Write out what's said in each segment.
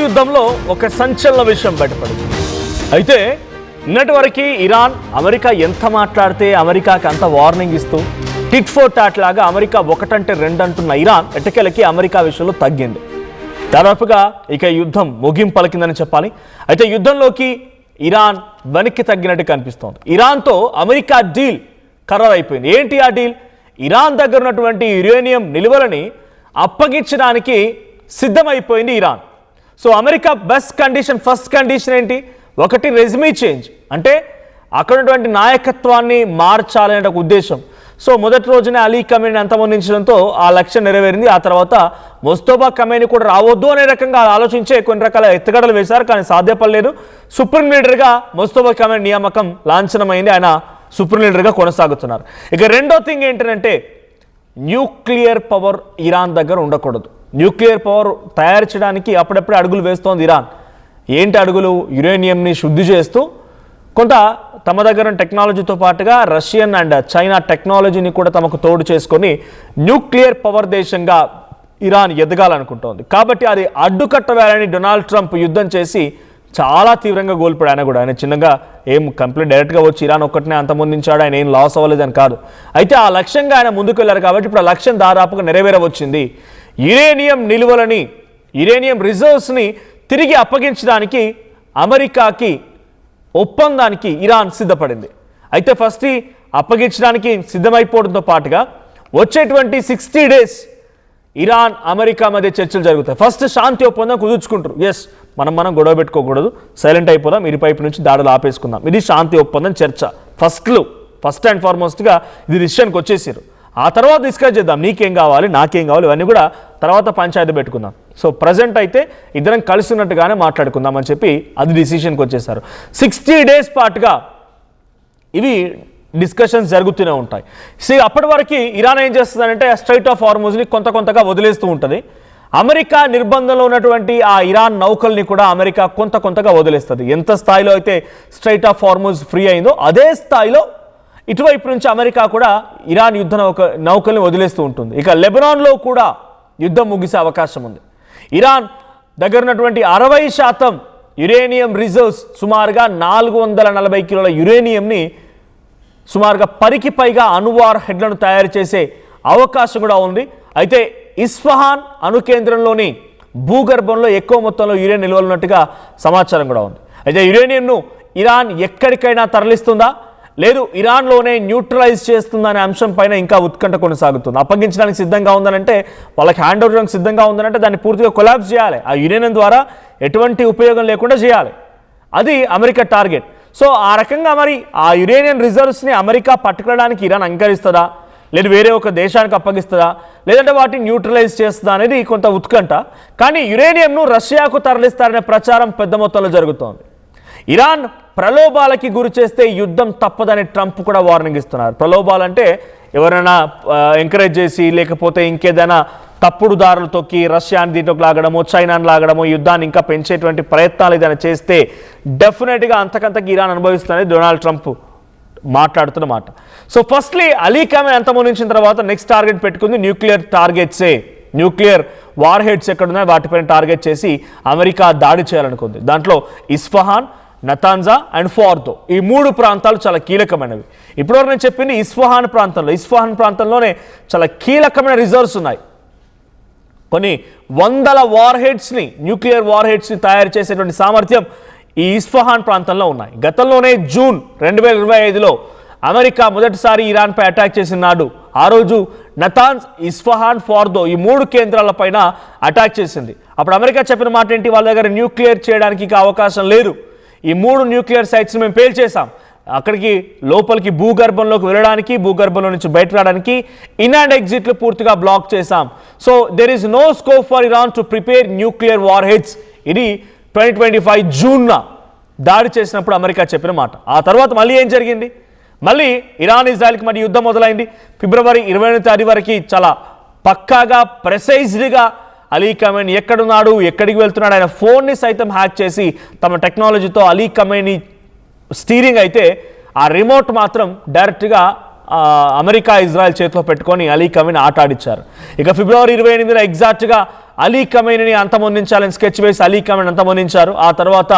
యుద్ధంలో ఒక సంచలన విషయం బయటపడింది. అయితే నిన్నటి వరకు ఇరాన్ అమెరికా ఎంత మాట్లాడితే అమెరికాకి అంత వార్నింగ్ ఇస్తూ టిట్ ఫోర్ టాట్ లాగా అమెరికా ఒకటంటే రెండు అంటున్న ఇరాన్ ఎట్టకేలకి అమెరికా విషయంలో తగ్గింది. దాదాపుగా ఇక యుద్ధం ముగింపు పలికిందని చెప్పాలి. అయితే యుద్ధంలోకి ఇరాన్ వెనక్కి తగ్గినట్టు కనిపిస్తోంది. ఇరాన్తో అమెరికా డీల్ ఖరారు అయిపోయింది. ఏంటి ఆ డీల్? ఇరాన్ దగ్గర ఉన్నటువంటి యురేనియం నిల్వలని అప్పగించడానికి సిద్ధమైపోయింది Iran. So America first condition ఏంటి? ఒకటి, రెజ్యూమీ చేంజ్, అంటే అక్కడ ఉన్నటువంటి నాయకత్వాన్ని మార్చాలనే ఒక ఉద్దేశం. సో మొదటి రోజునే అలీ ఖమేనీ అంతమొందించడంతో ఆ లక్ష్యం నెరవేరింది. ఆ తర్వాత ముస్తఫా ఖమేనీ కూడా రావద్దు అనే రకంగా ఆలోచించే కొన్ని రకాల ఎత్తుగడలు వేశారు, కానీ సాధ్యపడలేదు. సుప్రీం లీడర్గా ముస్తఫా ఖమేనీ నియామకం లాంఛనమైంది. ఆయన సుప్రీం లీడర్గా కొనసాగుతున్నారు. ఇక రెండో థింగ్ ఏంటంటే న్యూక్లియర్ పవర్ ఇరాన్ దగ్గర ఉండకూడదు. న్యూక్లియర్ పవర్ తయారు చేయడానికి అప్పుడప్పుడే అడుగులు వేస్తోంది ఇరాన్. ఏంటి అడుగులు? యురేనియంని శుద్ధి చేస్తూ కొంత తమ దగ్గర టెక్నాలజీతో పాటుగా రష్యన్ అండ్ చైనా టెక్నాలజీని కూడా తమకు తోడు చేసుకొని న్యూక్లియర్ పవర్ దేశంగా ఇరాన్ ఎదగాలనుకుంటోంది. కాబట్టి అది అడ్డుకట్ట వేయాలని డొనాల్డ్ ట్రంప్ యుద్ధం చేసి చాలా తీవ్రంగా కోల్పోయాడు. ఆయన కూడా ఆయన చిన్నగా ఏం కంప్లీట్ డైరెక్ట్గా వచ్చి ఇరాన్ ఒక్కటినే అంతమొందించాడు, ఆయన ఏం లాస్ అవ్వలేదని కాదు. అయితే ఆ లక్ష్యంగా ఆయన ముందుకు వెళ్ళారు. కాబట్టి ఇప్పుడు ఆ లక్ష్యం దాదాపుగా నెరవేరవచ్చింది. యురేనియం నిల్వలని, యురేనియం రిజర్వ్స్ని తిరిగి అప్పగించడానికి అమెరికాకి ఒప్పందానికి ఇరాన్ సిద్ధపడింది. అయితే ఫస్ట్ అప్పగించడానికి సిద్ధమైపోవడంతో పాటుగా వచ్చేటువంటి 60 days ఇరాన్ అమెరికా మధ్య చర్చలు జరుగుతాయి. ఫస్ట్ శాంతి ఒప్పందం కుదుర్చుకుంటారు. ఎస్, మనం గొడవ పెట్టుకోకూడదు, సైలెంట్ అయిపోదాం, ఇరుపైపు నుంచి దాడులు ఆపేసుకుందాం. ఇది శాంతి ఒప్పందం చర్చ. ఫస్ట్ అండ్ ఫార్మోస్ట్గా ఇది డిసిషన్కి వచ్చేసారు. ఆ తర్వాత డిస్కస్ చేద్దాం, నీకేం కావాలి నాకేం కావాలి ఇవన్నీ కూడా తర్వాత పంచాయతీ పెట్టుకుందాం. సో ప్రజెంట్ అయితే ఇద్దరం కలిసి ఉన్నట్టుగానే మాట్లాడుకుందాం అని చెప్పి అది డిసిషన్కి వచ్చేసారు. 60 days పాటుగా ఇవి డిస్కషన్స్ జరుగుతూనే ఉంటాయి. అప్పటి వరకు ఇరాన్ ఏం చేస్తుందంటే స్ట్రైట్ ఆఫ్ హార్మోజ్ని కొంతగా వదిలేస్తూ ఉంటుంది. అమెరికా నిర్బంధంలో ఉన్నటువంటి ఆ ఇరాన్ నౌకల్ని కూడా అమెరికా కొంతగా వదిలేస్తుంది. ఎంత స్థాయిలో అయితే స్ట్రైట్ ఆఫ్ హార్మోజ్ ఫ్రీ అయిందో అదే స్థాయిలో ఇటువైపు నుంచి అమెరికా కూడా ఇరాన్ యుద్ధ నౌకల్ని వదిలేస్తూ ఉంటుంది. ఇక లెబనాన్లో కూడా యుద్ధం ముగిసే అవకాశం ఉంది. ఇరాన్ దగ్గర ఉన్నటువంటి 60% యురేనియం రిజర్వ్స్, సుమారుగా 440 కిలోల యురేనియంని సుమారుగా 10కి పైగా అణువార్ హెడ్లను తయారు చేసే అవకాశం కూడా ఉంది. అయితే ఇస్ఫహాన్ అణు కేంద్రంలోని భూగర్భంలో ఎక్కువ మొత్తంలో యురేనియం నిల్వలు ఉన్నట్టుగా సమాచారం కూడా ఉంది. అయితే యురేనియంను ఇరాన్ ఎక్కడికైనా తరలిస్తుందా, లేదు ఇరాన్లోనే న్యూట్రలైజ్ చేస్తుందా అనే అంశం పైన ఇంకా ఉత్కంఠ కొనసాగుతుంది. అప్పగించడానికి సిద్ధంగా ఉందనంటే, వాళ్ళకి హ్యాండ్ ఓవర్ చేయడానికి సిద్ధంగా ఉందనంటే దాన్ని పూర్తిగా కొలాప్స్ చేయాలి. ఆ యురేనియం ద్వారా ఎటువంటి ఉపయోగం లేకుండా చేయాలి. అది అమెరికా టార్గెట్. సో ఆ రకంగా మరి ఆ యురేనియం రిజర్వ్స్ని అమెరికా పట్టుకోవడానికి ఇరాన్ అంగీకరిస్తుందా, లేదు వేరే ఒక దేశానికి అప్పగిస్తుందా, లేదంటే వాటిని న్యూట్రలైజ్ చేస్తుందా అనేది కొంత ఉత్కంఠ. కానీ యురేనియంను రష్యాకు తరలిస్తారనే ప్రచారం పెద్ద మొత్తంలో జరుగుతోంది. ఇరాన్ ప్రలోభాలకి గురి చేస్తే యుద్ధం తప్పదని ట్రంప్ కూడా వార్నింగ్ ఇస్తున్నారు. ప్రలోభాలంటే ఎవరైనా ఎంకరేజ్ చేసి, లేకపోతే ఇంకేదైనా తప్పుడు దారులు తొక్కి రష్యాని దీంట్లోకి లాగడమో, చైనాని లాగడమో, యుద్ధాన్ని ఇంకా పెంచేటువంటి ప్రయత్నాలు ఏదైనా చేస్తే డెఫినెట్గా అంతకంతకి ఇరాన్ అనుభవిస్తుందని డొనాల్డ్ ట్రంప్ మాట్లాడుతున్న మాట. సో ఫస్ట్లీ అలీ ఖమేనీ అంతమొందించిన తర్వాత నెక్స్ట్ టార్గెట్ పెట్టుకుంది న్యూక్లియర్ టార్గెట్సే. న్యూక్లియర్ వార్ హెడ్స్ ఎక్కడున్నాయో వాటిపైన టార్గెట్ చేసి అమెరికా దాడి చేయాలనుకుంది. దాంట్లో ఇస్ఫహాన్, నతాన్జా అండ్ ఫార్దో, ఈ 3 ప్రాంతాలు చాలా కీలకమైనవి. ఇప్పటివరకు నేను చెప్పింది ఇస్ఫహాన్ ప్రాంతంలోనే చాలా కీలకమైన రిజర్వ్స్ ఉన్నాయి. కొన్ని వందల వార్ హెడ్స్ని, న్యూక్లియర్ వార్ హెడ్స్ని తయారు చేసేటువంటి సామర్థ్యం ఈ ఇస్ఫహాన్ ప్రాంతంలో ఉన్నాయి. గతంలోనే జూన్ 2025లో అమెరికా మొదటిసారి ఇరాన్పై అటాక్ చేసిన నాడు ఆ రోజు నతాన్స్, ఇస్ఫహాన్, ఫార్దో ఈ 3 కేంద్రాలపైన అటాక్ చేసింది. అప్పుడు అమెరికా చెప్పిన మాట ఏంటి? వాళ్ళ దగ్గర న్యూక్లియర్ చేయడానికి ఇక అవకాశం లేదు, ఈ 3 న్యూక్లియర్ సైట్స్ని మేము పేల్చేసాం, అక్కడికి లోపలికి భూగర్భంలోకి వెళ్ళడానికి, భూగర్భంలో నుంచి బయట రావడానికి ఇన్ అండ్ ఎగ్జిట్లు పూర్తిగా బ్లాక్ చేశాం. So there is no scope for Iran to prepare nuclear war heads. ఇది 2025 జూన్న దాడి చేసినప్పుడు అమెరికా చెప్పిన మాట. ఆ తర్వాత మళ్ళీ ఏం జరిగింది? మళ్ళీ ఇరాన్ ఇజ్రాయెల్కి మరి యుద్ధం మొదలైంది. ఫిబ్రవరి 28వ తేదీ వరకు చాలా పక్కాగా ప్రెసైజ్డ్గా అలీ ఖమేనీ ఎక్కడున్నాడు, ఎక్కడికి వెళ్తున్నాడు, ఆయన ఫోన్ని సైతం హ్యాక్ చేసి తమ టెక్నాలజీతో అలీ ఖమేనీ స్టీరింగ్ అయితే ఆ రిమోట్ మాత్రం డైరెక్ట్గా అమెరికా ఇజ్రాయెల్ చేతిలో పెట్టుకొని అలీ ఖమేనీ ఆట ఆడిచ్చారు. ఇక ఫిబ్రవరి 28న ఎగ్జాక్ట్గా అలీ ఖమేనీని అంతమొందించాలని స్కెచ్ వేసి అలీ ఖమేని అంతమొందించారు. ఆ తర్వాత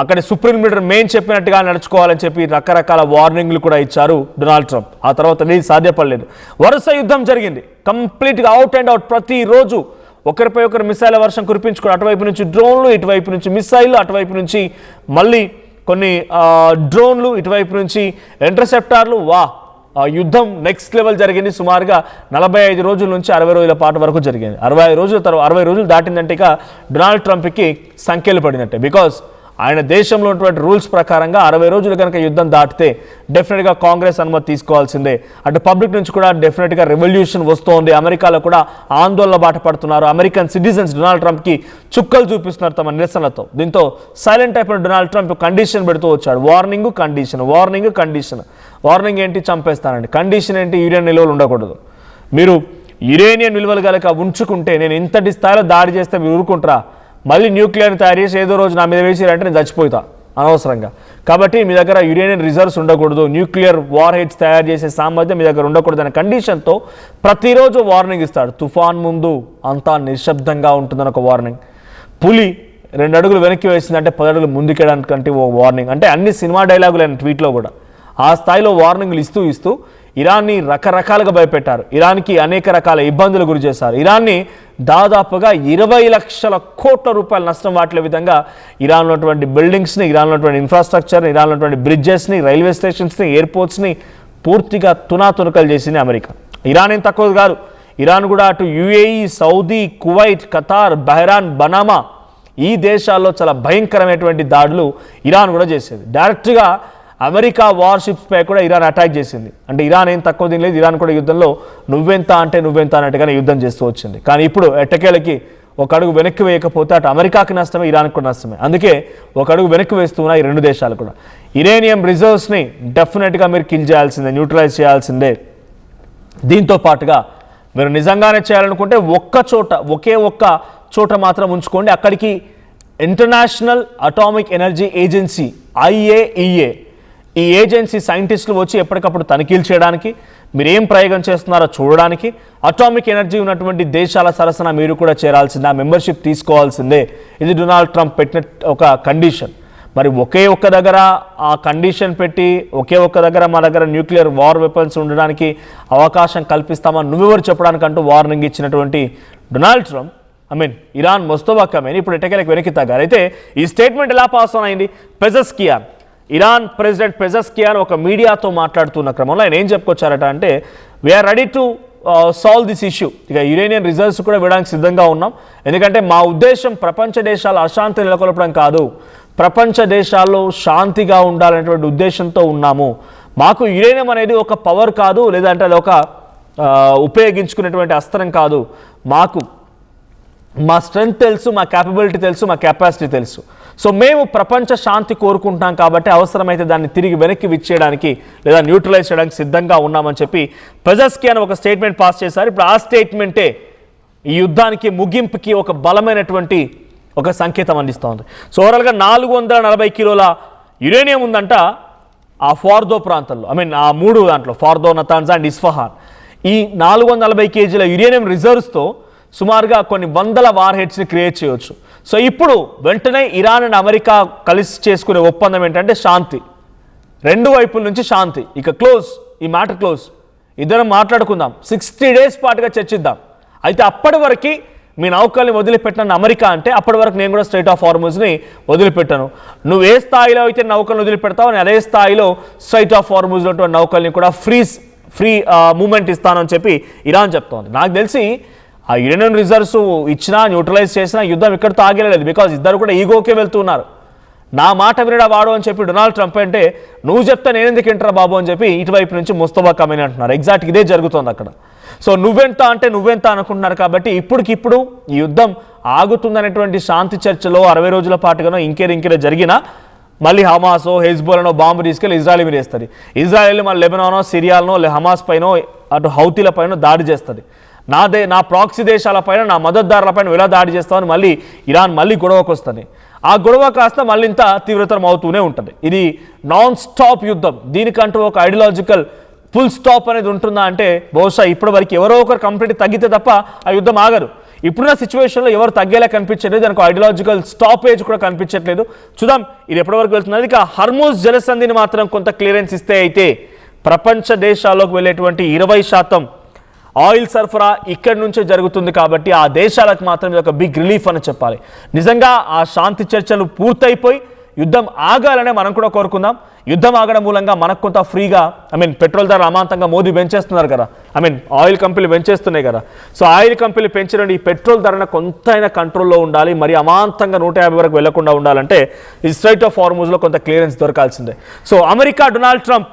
అక్కడ సుప్రీం లీడర్ మెయిన్ చెప్పినట్టుగా నడుచుకోవాలని చెప్పి రకరకాల వార్నింగ్లు కూడా ఇచ్చారు డొనాల్డ్ ట్రంప్. ఆ తర్వాత ఇది సాధ్యపడలేదు. వరుస యుద్ధం జరిగింది కంప్లీట్గా అవుట్ అండ్ అవుట్. ప్రతిరోజు ఒకరిపై ఒకరు మిసైల్ వర్షం కురిపించుకోవడం, అటువైపు నుంచి డ్రోన్లు, ఇటువైపు నుంచి మిసైళ్ళు, అటువైపు నుంచి మళ్ళీ కొన్ని డ్రోన్లు, ఇటువైపు నుంచి ఇంటర్సెప్టార్లు. యుద్ధం నెక్స్ట్ లెవెల్ జరిగింది. సుమారుగా 45 రోజుల నుంచి 60 రోజుల పాటు వరకు జరిగింది. 60 రోజులు దాటిందంటే ఇక డొనాల్డ్ ట్రంప్కి సంఖ్యలు పడినట్టే. బికాజ్ ఆయన దేశంలో ఉన్నటువంటి రూల్స్ ప్రకారంగా 60 రోజులు కనుక యుద్ధం దాటితే డెఫినెట్గా కాంగ్రెస్ అనుమతి తీసుకోవాల్సిందే. అటు పబ్లిక్ నుంచి కూడా డెఫినెట్గా రెవల్యూషన్ వస్తోంది. అమెరికాలో కూడా ఆందోళన బాట పడుతున్నారు. అమెరికన్ సిటిజన్స్ డొనాల్డ్ ట్రంప్కి చుక్కలు చూపిస్తున్నారు తమ నిరసనలతో. దీంతో సైలెంట్ అయిపోయిన డొనాల్డ్ ట్రంప్ కండిషన్ పెడుతూ వచ్చాడు. Warning condition, warning condition. Warning ఏంటి? చంపేస్తానండి. కండిషన్ ఏంటి? యురేనియం నిల్వలు ఉండకూడదు. మీరు యురేనియం నిల్వలు కనుక ఉంచుకుంటే, నేను ఇంతటి స్థాయిలో దాడి చేస్తే మీరు ఊరుకుంటారా? మళ్ళీ న్యూక్లియర్ని తయారు చేసి ఏదో రోజు నా మీద వేసిరంటే నేను చచ్చిపోతా అనవసరంగా. కాబట్టి మీ దగ్గర యురేనియం రిజర్వ్స్ ఉండకూడదు, న్యూక్లియర్ వార్ హెడ్స్ తయారు చేసే సామర్థ్యం మీ దగ్గర ఉండకూడదు అనే కండిషన్తో ప్రతిరోజు వార్నింగ్ ఇస్తాడు. తుఫాన్ ముందు అంతా నిశ్శబ్దంగా ఉంటుందని ఒక వార్నింగ్. పులి 2 అడుగులు వెనక్కి వేసిందంటే 10 అడుగులు ముందుకేయడానికంటే ఓ వార్నింగ్. అంటే అన్ని సినిమా డైలాగులు అయిన ట్వీట్లో కూడా ఆ స్థాయిలో వార్నింగ్లు ఇస్తూ ఇరాన్ని రకరకాలుగా భయపెట్టారు. ఇరాన్కి అనేక రకాల ఇబ్బందులు గురి చేశారు. ఇరాన్ని దాదాపుగా 20 లక్షల కోట్ల రూపాయల నష్టం వాటిల విధంగా ఇరాన్లో ఉన్నటువంటి బిల్డింగ్స్ని, ఇరాన్లో ఉన్నటువంటి ఇన్ఫ్రాస్ట్రక్చర్ని, ఇరాన్లో ఉన్నటువంటి బ్రిడ్జెస్ని, రైల్వే స్టేషన్స్ని, ఎయిర్పోర్ట్స్ని పూర్తిగా తునాతునకలు చేసింది అమెరికా. ఇరాన్ ఏం తక్కువ కాదు. ఇరాన్ కూడా అటు యుఏఈ, సౌదీ, కువైట్, ఖతార్, బహ్రాన్, బనామా ఈ దేశాల్లో చాలా భయంకరమైనటువంటి దాడులు ఇరాన్ కూడా చేసేది. డైరెక్ట్గా అమెరికా వార్షిప్స్పై కూడా ఇరాన్ అటాక్ చేసింది. అంటే ఇరాన్ ఏం తక్కువ తినలేదు. ఇరాన్ కూడా యుద్ధంలో నువ్వెంత అంటే నువ్వెంత అన్నట్టుగానే యుద్ధం చేస్తూ వచ్చింది. కానీ ఇప్పుడు ఎట్టకేలకి ఒక అడుగు వెనక్కి వేయకపోతే అటు అమెరికాకి నష్టమే, ఇరాన్కి కూడా నష్టమే. అందుకే ఒక అడుగు వెనక్కి వేస్తున్నా ఈ 2 దేశాలు కూడా. యురేనియం రిజర్వ్స్ని డెఫినెట్గా మీరు కిల్ చేయాల్సిందే, న్యూట్రలైజ్ చేయాల్సిందే. దీంతో పాటుగా మీరు నిజంగానే చేయాలనుకుంటే ఒకే ఒక్క చోట మాత్రం ఉంచుకోండి. అక్కడికి international atomic energy agency IAEA ఈ ఏజెన్సీ సైంటిస్టులు వచ్చి ఎప్పటికప్పుడు తనిఖీలు చేయడానికి, మీరు ఏం ప్రయోగం చేస్తున్నారో చూడడానికి, అటామిక్ ఎనర్జీ ఉన్నటువంటి దేశాల సరసన మీరు కూడా చేరాల్సిందే, ఆ మెంబర్షిప్ తీసుకోవాల్సిందే. ఇది డొనాల్డ్ ట్రంప్ పెట్టిన ఒక కండిషన్. మరి ఒకే ఒక్క దగ్గర ఆ కండిషన్ పెట్టి ఒకే ఒక్క దగ్గర మా దగ్గర న్యూక్లియర్ వార్ వెపన్స్ ఉండడానికి అవకాశం కల్పిస్తామని నువ్వెవరు చెప్పడానికంటూ వార్నింగ్ ఇచ్చినటువంటి డొనాల్డ్ ట్రంప్ ఇరాన్ మొస్తఫా ఖమేనీ ఇప్పుడు ఎట్టకేలకు వెనక్కి తగ్గారు. అయితే ఈ స్టేట్మెంట్ ఎలా పాస్ ఆన్ అయింది? పెజెస్కియాన్, ఇరాన్ ప్రెసిడెంట్ పెజెస్కియాన్ ఒక మీడియాతో మాట్లాడుతున్న క్రమంలో ఆయన ఏం చెప్పుకొచ్చారట అంటే, we're ready to solve this issue. ఇక యురేనియం రిజర్వ్స్ కూడా వేయడానికి సిద్ధంగా ఉన్నాం. ఎందుకంటే మా ఉద్దేశం ప్రపంచ దేశాల అశాంతి నెలకొల్పడం కాదు, ప్రపంచ దేశాల్లో శాంతిగా ఉండాలనేటువంటి ఉద్దేశంతో ఉన్నాము. మాకు యురేనియం అనేది ఒక పవర్ కాదు, లేదంటే అది ఒక ఉపయోగించుకునేటువంటి అస్త్రం కాదు. మాకు మా స్ట్రెంగ్త్ తెలుసు, మా క్యాపబిలిటీ తెలుసు, మా కెపాసిటీ తెలుసు. సో మేము ప్రపంచ శాంతి కోరుకుంటున్నాం కాబట్టి అవసరమైతే దాన్ని తిరిగి వెనక్కి విచ్చేయడానికి లేదా న్యూట్రలైజ్ చేయడానికి సిద్ధంగా ఉన్నామని చెప్పి పెజెస్కియాన్ ఒక స్టేట్మెంట్ పాస్ చేశారు. ఇప్పుడు ఆ స్టేట్మెంటే ఈ యుద్ధానికి ముగింపుకి ఒక బలమైనటువంటి ఒక సంకేతం అందిస్తోంది. సో ఓవరాల్గా 440 కిలోల యురేనియం ఉందంట ఆ ఫార్దో ప్రాంతంలో. ఆ 3 దాంట్లో ఫార్దో, నతాన్స్ అండ్ ఇస్ఫహాన్. ఈ 440 కేజీల యురేనియం రిజర్వ్స్తో సుమారుగా కొన్ని వందల వార్ హెడ్స్ని క్రియేట్ చేయవచ్చు. సో ఇప్పుడు వెంటనే ఇరాన్ అండ్ అమెరికా కలిసి చేసుకునే ఒప్పందం ఏంటంటే శాంతి, 2 వైపుల నుంచి శాంతి. ఇక క్లోజ్, ఈ మ్యాటర్ క్లోజ్. ఇద్దరం మాట్లాడుకుందాం, 60 డేస్ పాటుగా చర్చిద్దాం. అయితే అప్పటి వరకు మీ నౌకల్ని వదిలిపెట్టిన అమెరికా అంటే అప్పటి వరకు నేను కూడా స్ట్రైట్ ఆఫ్ హార్మూజ్ని వదిలిపెట్టాను. నువ్వు ఏ స్థాయిలో అయితే నౌకల్ని వదిలిపెడతావు నేను అదే స్థాయిలో స్ట్రైట్ ఆఫ్ హార్మూజ్లో ఉన్నటువంటి నౌకల్ని కూడా ఫ్రీ మూమెంట్ ఇస్తానని చెప్పి ఇరాన్ చెప్తోంది. నాకు తెలిసి ఆ యురేనియం రిజర్వ్స్ ఇచ్చినా న్యూట్రలైజ్ చేసినా యుద్ధం ఇక్కడితో ఆగలేదు. బికాజ్ ఇద్దరు కూడా ఈగోకే వెళ్తున్నారు. నా మాట వినడా వాడు అని చెప్పి డొనాల్డ్ ట్రంప్ అంటే, నువ్వు చెప్తే నేను ఎందుకు వింటారా బాబు అని చెప్పి ఇటువైపు నుంచి ముస్తఫా ఖమేనీ అంటున్నారు. ఎగ్జాక్ట్ ఇదే జరుగుతోంది అక్కడ. సో నువ్వెంత అంటే నువ్వెంత అనుకుంటున్నారు. కాబట్టి ఇప్పటికిప్పుడు ఈ యుద్ధం ఆగుతుందనేటువంటి శాంతి చర్చలో 60 రోజుల పాటుగానో ఇంకేదో జరిగినా మళ్ళీ హమాసో హెజ్బోలనో బాంబు తీసుకెళ్ళి ఇజ్రాయెల్ మీద వేస్తుంది. ఇజ్రాయెల్ మళ్ళీ లెబనానో సిరియాలనో హమాస్ పైనో అటు హౌతీల పైన దాడి చేస్తుంది. నా ప్రాక్సీ దేశాలపైన నా మద్దతుదారులపైన ఎలా దాడి చేస్తామని మళ్ళీ ఇరాన్ మళ్ళీ గొడవకు వస్తుంది. ఆ గొడవ కాస్త మళ్ళీ ఇంత తీవ్రతరం అవుతూనే ఉంటుంది. ఇది నాన్ స్టాప్ యుద్ధం. దీనికంటూ ఒక ఐడియాలజికల్ ఫుల్ స్టాప్ అనేది ఉంటుందా అంటే బహుశా ఇప్పటి వరకు ఎవరో ఒకరు కంప్లీట్ తగ్గితే తప్ప ఆ యుద్ధం ఆగరు. ఇప్పుడున్న సిచ్యువేషన్లో ఎవరు తగ్గేలా కనిపించట్లేదు, దానికి ఐడియాలజికల్ స్టాపేజ్ కూడా కనిపించట్లేదు. చూద్దాం ఇది ఎప్పటి వరకు వెళ్తున్నది. ఇక హర్మూజ్ జలసంధిని మాత్రం కొంత క్లియరెన్స్ ఇస్తే అయితే ప్రపంచ దేశాల్లోకి వెళ్ళేటువంటి 20% ఆయిల్ సరఫరా ఇక్కడి నుంచే జరుగుతుంది కాబట్టి ఆ దేశాలకు మాత్రం ఇది ఒక బిగ్ రిలీఫ్ అని చెప్పాలి. నిజంగా ఆ శాంతి చర్చలు పూర్తయిపోయి యుద్ధం ఆగాలనే మనం కూడా కోరుకుందాం. యుద్ధం ఆగడం మూలంగా మనకు కొంత ఫ్రీగా పెట్రోల్ ధర అమాంతంగా మోదీ పెంచేస్తున్నారు కదా, ఆయిల్ కంపెనీలు పెంచేస్తున్నాయి కదా. సో ఆయిల్ కంపెనీలు పెంచిన ఈ పెట్రోల్ ధరను కొంతైనా కంట్రోల్లో ఉండాలి. మరి అమాంతంగా 150 వరకు వెళ్లకుండా ఉండాలంటే ఈ స్ట్రైట్ ఆఫ్ హార్మూజ్లో కొంత క్లియరెన్స్ దొరకాల్సిందే. So America Donald Trump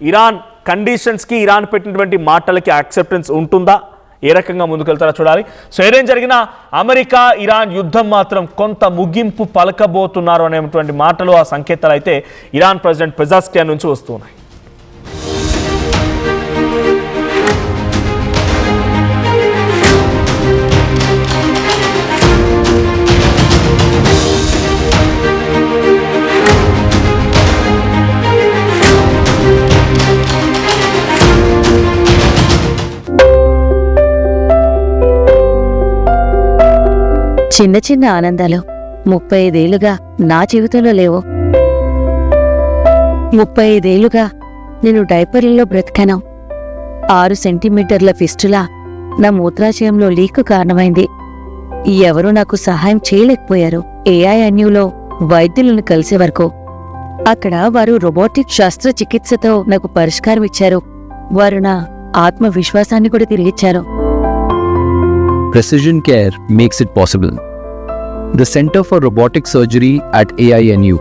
Iran కండిషన్స్కి, ఇరాన్ పెట్టినటువంటి మాటలకి యాక్సెప్టెన్స్ ఉంటుందా, ఏ రకంగా ముందుకెళ్తారో చూడాలి. సో ఏదేం జరిగినా అమెరికా ఇరాన్ యుద్ధం మాత్రం కొంత ముగింపు పలకబోతున్నారు అనేటువంటి మాటలు, ఆ సంకేతాలు అయితే ఇరాన్ ప్రెసిడెంట్ పెజెస్కియాన్ నుంచి వస్తున్నాయి. చిన్న చిన్న ఆనందాలు 35 ఏళ్లుగా నా జీవితంలో లేవు. 35 ఏళ్లుగా నేను డైపర్లలో బ్రతికాను. 6 సెంటీమీటర్ల ఫిస్టులా నా మూత్రాశయంలో లీకు కారణమైంది. ఎవరూ నాకు సహాయం చేయలేకపోయారు. AINUలో వైద్యులను కలిసే వరకు. అక్కడ వారు రోబోటిక్ శస్త్రచికిత్సతో నాకు పరిష్కారం ఇచ్చారు. వారు నా ఆత్మవిశ్వాసాన్ని కూడా తిరిగిచ్చారు. Precision care makes it possible. The Center for Robotic Surgery at AINU